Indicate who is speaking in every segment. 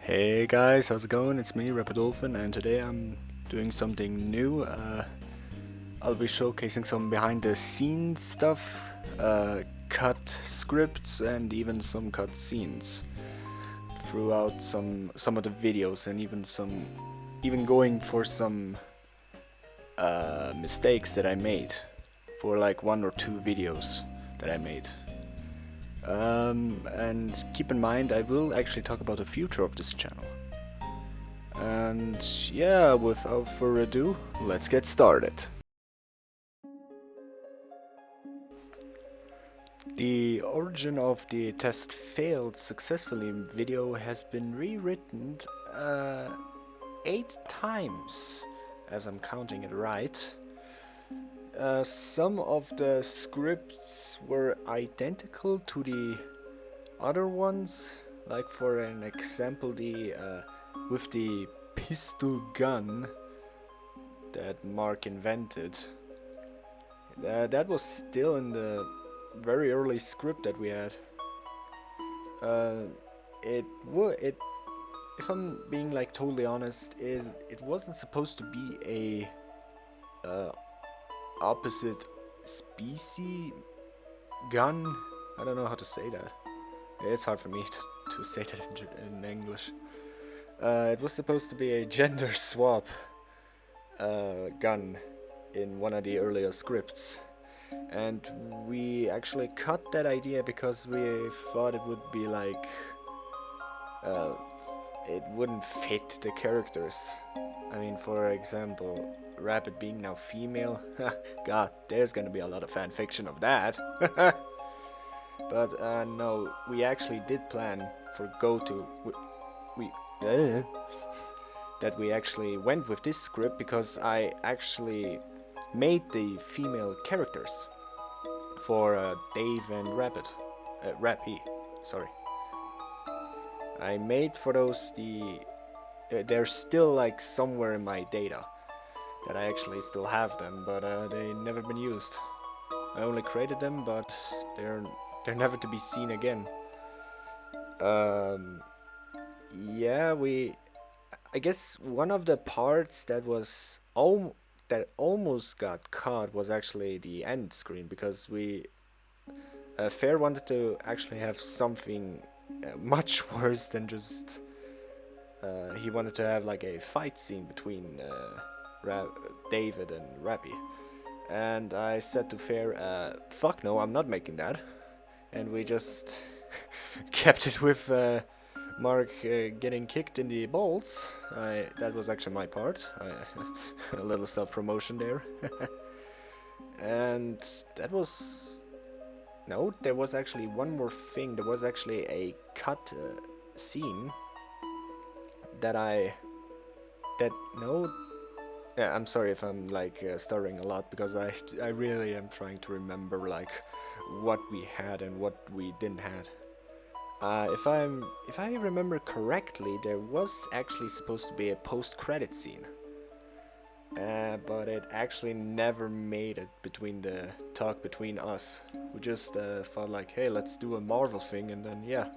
Speaker 1: Hey guys, how's it going? It's me, Rapidolphin, and today I'm doing something new. I'll be showcasing some behind the scenes stuff, cut scripts, and even some cut scenes throughout some of the videos, and even going for some mistakes that I made for like one or two videos that I made. And keep in mind, I will actually talk about the future of this channel. And yeah, without further ado, let's get started. The origin of the test failed successfully video has been rewritten 8 times, as I'm counting it right. Some of the scripts were identical to the other ones, like for an example, the with the pistol gun that Mark invented. That was still in the very early script that we had. Uh, it if I'm being like totally honest, it wasn't supposed to be a opposite species gun. I don't know how to say that. It's hard for me to say that in English. It was supposed to be a gender swap gun in one of the earlier scripts. And we actually cut that idea because we thought it would be like uh, it wouldn't fit the characters. I mean, for example, Rabbit being now female. God, there's gonna be a lot of fan fiction of that. But no, we actually did plan for Goto. We that we actually went with this script because I actually made the female characters for Dave and Rabbit. Rappy, sorry. I made for those the. They're still like somewhere in my data that I actually still have them, but they never been used. I only created them, but they're they're never to be seen again. Um, yeah, we. I guess one of the parts that almost got caught was actually the end screen because we Fair wanted to actually have something much worse than just. He wanted to have like a fight scene between David and Rappy. And I said to Fair, fuck no, I'm not making that. And we just kept it with Mark getting kicked in the balls. That was actually my part. A little self promotion there. And that was. No, there was actually one more thing. There was actually a cut scene that I. That. No. Yeah, I'm sorry if I'm like stuttering a lot because I really am trying to remember like what we had and what we didn't had. If I remember correctly, there was actually supposed to be a post-credit scene, but it actually never made it between the talk between us. We just thought like, hey, let's do a Marvel thing, and then yeah,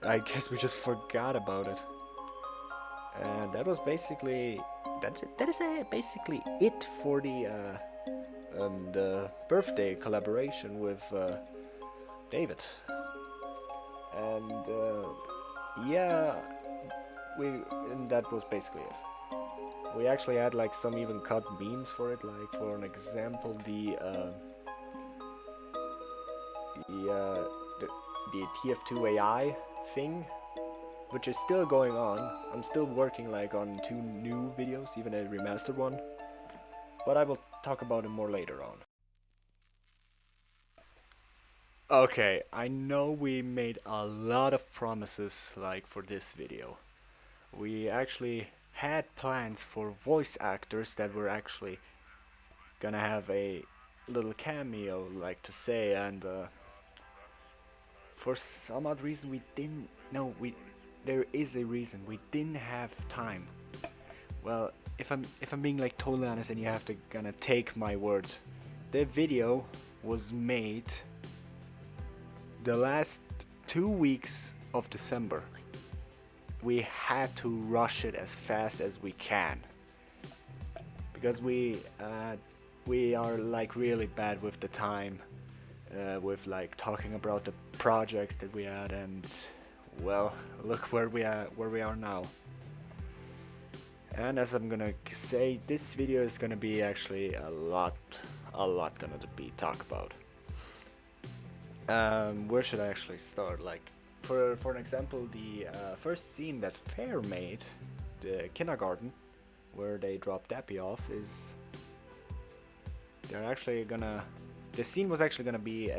Speaker 1: I guess we just forgot about it. And that was basically that is basically it for the birthday collaboration with David. And yeah, we and that was basically it. We actually had like some even cut beams for it, like for an example, the, uh, the the TF2 AI thing, which is still going on. I'm still working like on 2 new videos, even a remastered one, but I will talk about it more later on. Okay, I know we made a lot of promises like for this video. We actually had plans for voice actors that were actually gonna have a little cameo, like to say, and for some odd reason we didn't. No, we. There is a reason we didn't have time. Well, if I'm being like totally honest, and you have to gonna take my word, the video was made the last 2 weeks of December. we had to rush it as fast as we can because we are like really bad with the time, with like talking about the projects that we had, and well, look where we are now. And as I'm gonna say, this video is gonna be actually a lot gonna be talk about. Where should I actually start? Like, for an example, the first scene that Fair made, the kindergarten, where they drop Dappy off, is they're actually gonna. The scene was actually gonna be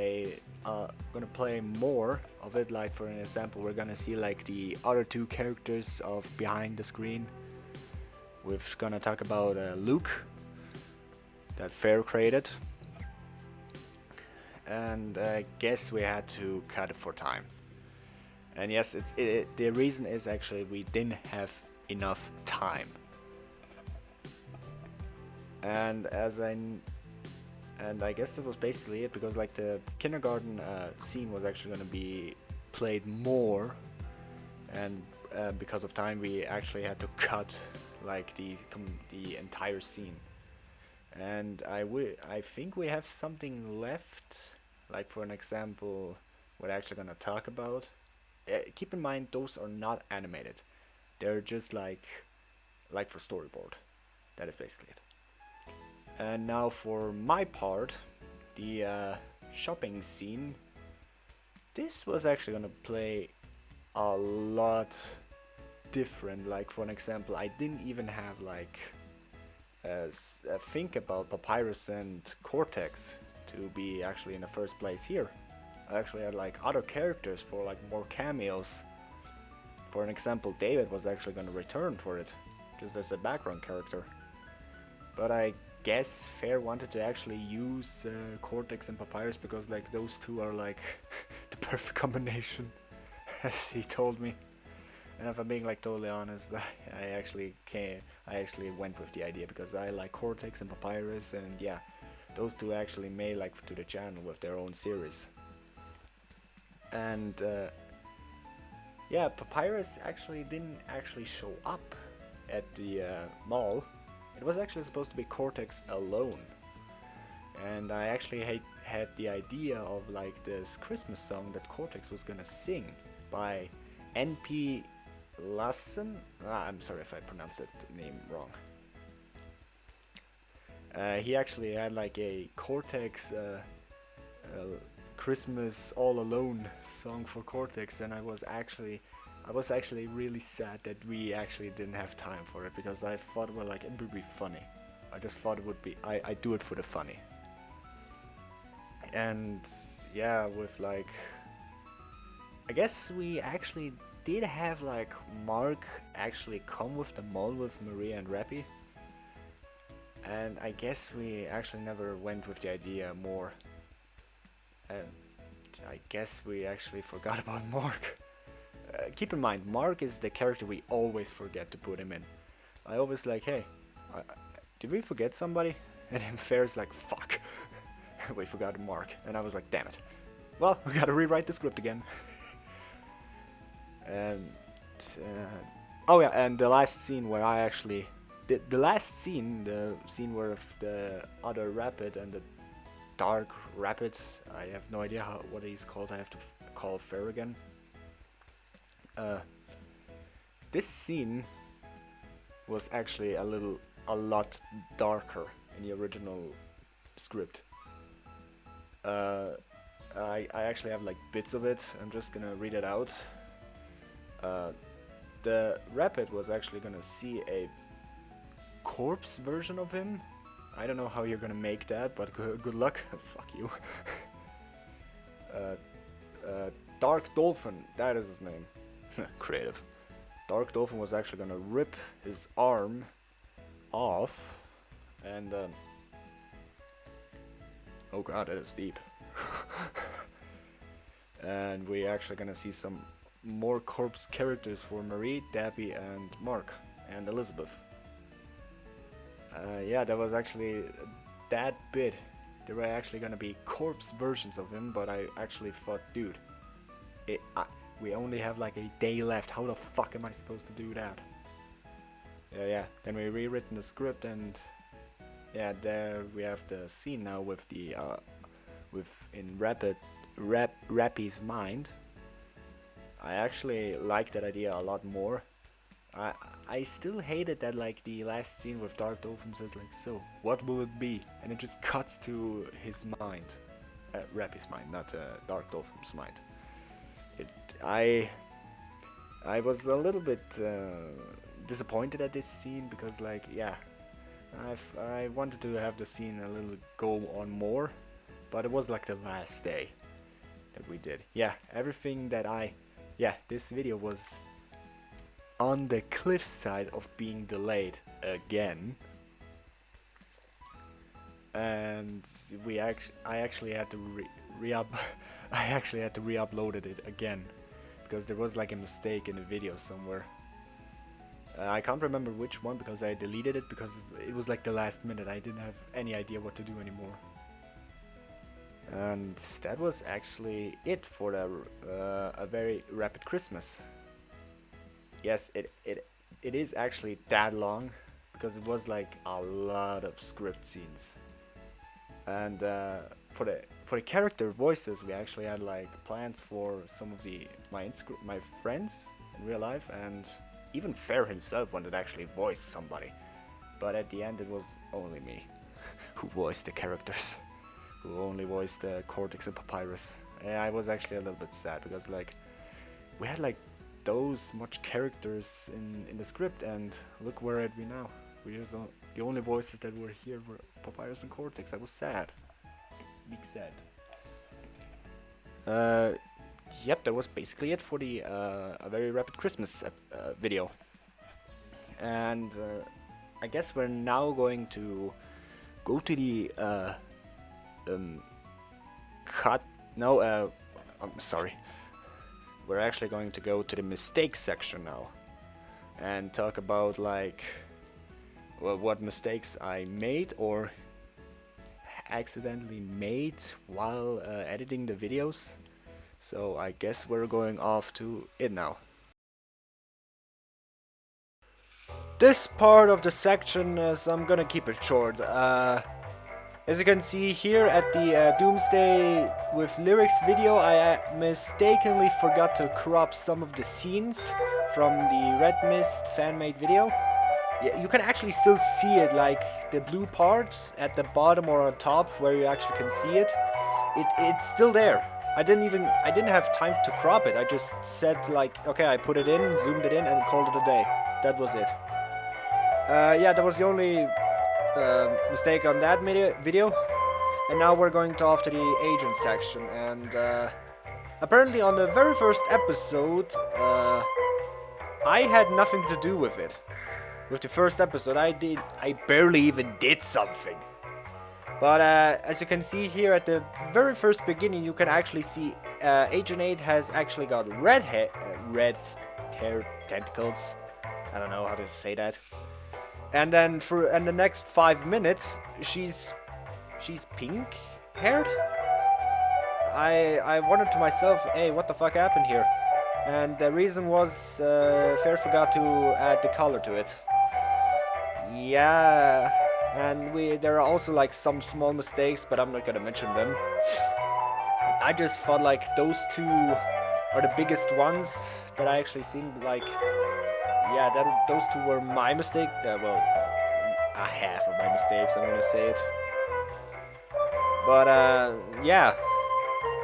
Speaker 1: gonna play more of it. Like for an example, we're gonna see like the other two characters of behind the screen. We're gonna talk about Luke, that Fair created, and I guess we had to cut it for time. And yes, the reason is actually we didn't have enough time. And I guess that was basically it, because like the kindergarten scene was actually going to be played more, and because of time we actually had to cut like the entire scene. And I think we have something left, like for an example, what I'm actually gonna talk about. Keep in mind those are not animated; they're just like for storyboard. That is basically it. And now for my part, the shopping scene. This was actually gonna play a lot different. Like for an example, I didn't even have like think about Papyrus and Cortex to be actually in the first place here. I actually had like other characters for like more cameos. For an example, David was actually gonna return for it, just as a background character. But I guess Fair wanted to actually use Cortex and Papyrus because like those two are like the perfect combination, as he told me. And if I'm being like totally honest, I actually went with the idea because I like Cortex and Papyrus, and yeah, those two actually made like to the channel with their own series. And yeah, Papyrus actually didn't actually show up at the mall. It was actually supposed to be Cortex alone. And I actually had the idea of like this Christmas song that Cortex was gonna sing by NP Lassen. I'm sorry if I pronounced that name wrong. He actually had like a Cortex Christmas All Alone song for Cortex, and I was actually really sad that we actually didn't have time for it, because I thought, well, like, it would be funny. I just thought it would be, I do it for the funny. And yeah, with like, I guess we actually did have like Mark actually come with the mall with Maria and Rappy. And I guess we actually never went with the idea more. And I guess we actually forgot about Mark. Keep in mind, Mark is the character we always forget to put him in. I always like, hey, did we forget somebody? And then Fair's like, fuck, we forgot Mark. And I was like, damn it. Well, we gotta rewrite the script again. And oh yeah, and the last scene where I actually the last scene, the scene where the other Rapid and the Dark Rapid, I have no idea what he's called. I have to call Fair again. This scene was actually a lot darker in the original script. I actually have like bits of it. I'm just gonna read it out. The Rapid was actually gonna see a corpse version of him. I don't know how you're gonna make that, but good luck. Fuck you. Dark Dolphin, that is his name. Creative. Dark Dolphin was actually gonna rip his arm off, and oh god, that is deep. And we're actually gonna see some more corpse characters for Marie, Dappy, and Mark, and Elizabeth. Yeah, that was actually that bit. There were actually gonna be corpse versions of him, but I actually thought, dude, we only have like a day left. How the fuck am I supposed to do that? Yeah, then we rewritten the script, and yeah, there we have the scene now with the in Rappy's mind. I actually like that idea a lot more. I still hated that, like, the last scene with Dark Dolphin says like, so what will it be, and it just cuts to his mind, Rappy's mind, not Dark Dolphin's mind. I was a little bit disappointed at this scene because, like, yeah, I wanted to have the scene a little go on more, but it was like the last day that we did. Yeah, everything that this video was on the cliff side of being delayed again, and I actually had to re-upload it again because there was like a mistake in the video somewhere. I can't remember which one because I deleted it because it was like the last minute. I didn't have any idea what to do anymore. And that was actually it for the a very rapid Christmas. Yes, it is actually that long because it was like a lot of script scenes. And for the character voices, we actually had like planned for some of my friends in real life, and even Fair himself wanted to actually voice somebody. But at the end, it was only me who voiced the characters, who only voiced Cortex and Papyrus. And I was actually a little bit sad because, like, we had like those much characters in the script, and look where are we now. The only voices that were here were Papyrus and Cortex. I was sad. Big sad. Yep, that was basically it for the a very rapid Christmas video. And I guess we're now going to go to the I'm sorry. We're actually going to go to the mistakes section now and talk about, like, well, what mistakes I made or accidentally made while editing the videos. So I guess we're going off to it now. This part of the section is, I'm gonna keep it short. As you can see here at the Doomsday with Lyrics video, I mistakenly forgot to crop some of the scenes from the Red Mist fan-made video. Yeah, you can actually still see it, like the blue part at the bottom or on top where you actually can see it. It's still there. I didn't have time to crop it. I just said, like, okay, I put it in, zoomed it in, and called it a day. That was it. Yeah, that was the only mistake on that video. And now we're going to off to the agent section. And apparently on the very first episode, I had nothing to do with it. With the first episode, I barely even did something. But as you can see here at the very first beginning, you can actually see Agent 8 has actually got red hair tentacles. I don't know how to say that. And then in the next 5 minutes, she's pink haired. I wondered to myself, hey, what the fuck happened here? And the reason was Fair forgot to add the color to it. Yeah. And there are also like some small mistakes, but I'm not gonna mention them. I just thought like those two are the biggest ones that I actually seen. Like, yeah, those two were my mistake. Well, a half of my mistakes, I'm gonna say it. But yeah,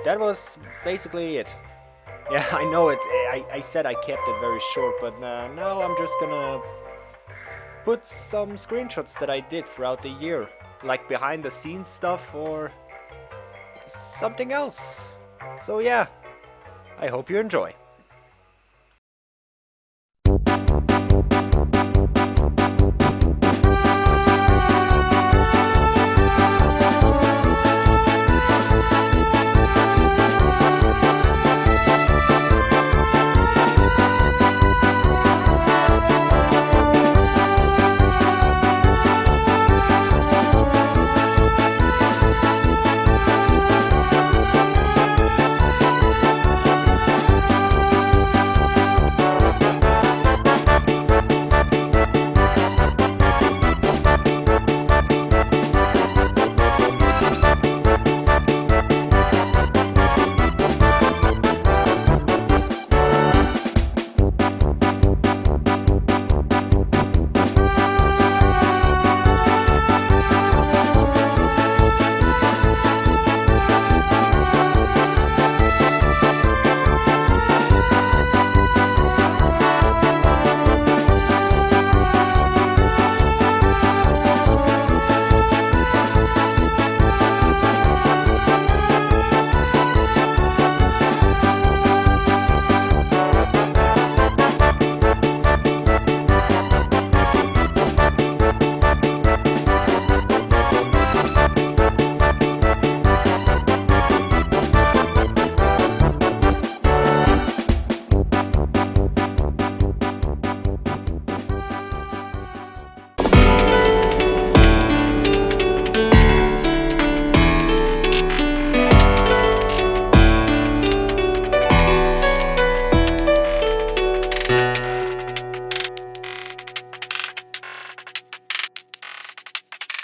Speaker 1: that was basically it. Yeah, I know it. I said I kept it very short, but now I'm just gonna put some screenshots that I did throughout the year, like behind the scenes stuff or something else. So yeah, I hope you enjoy.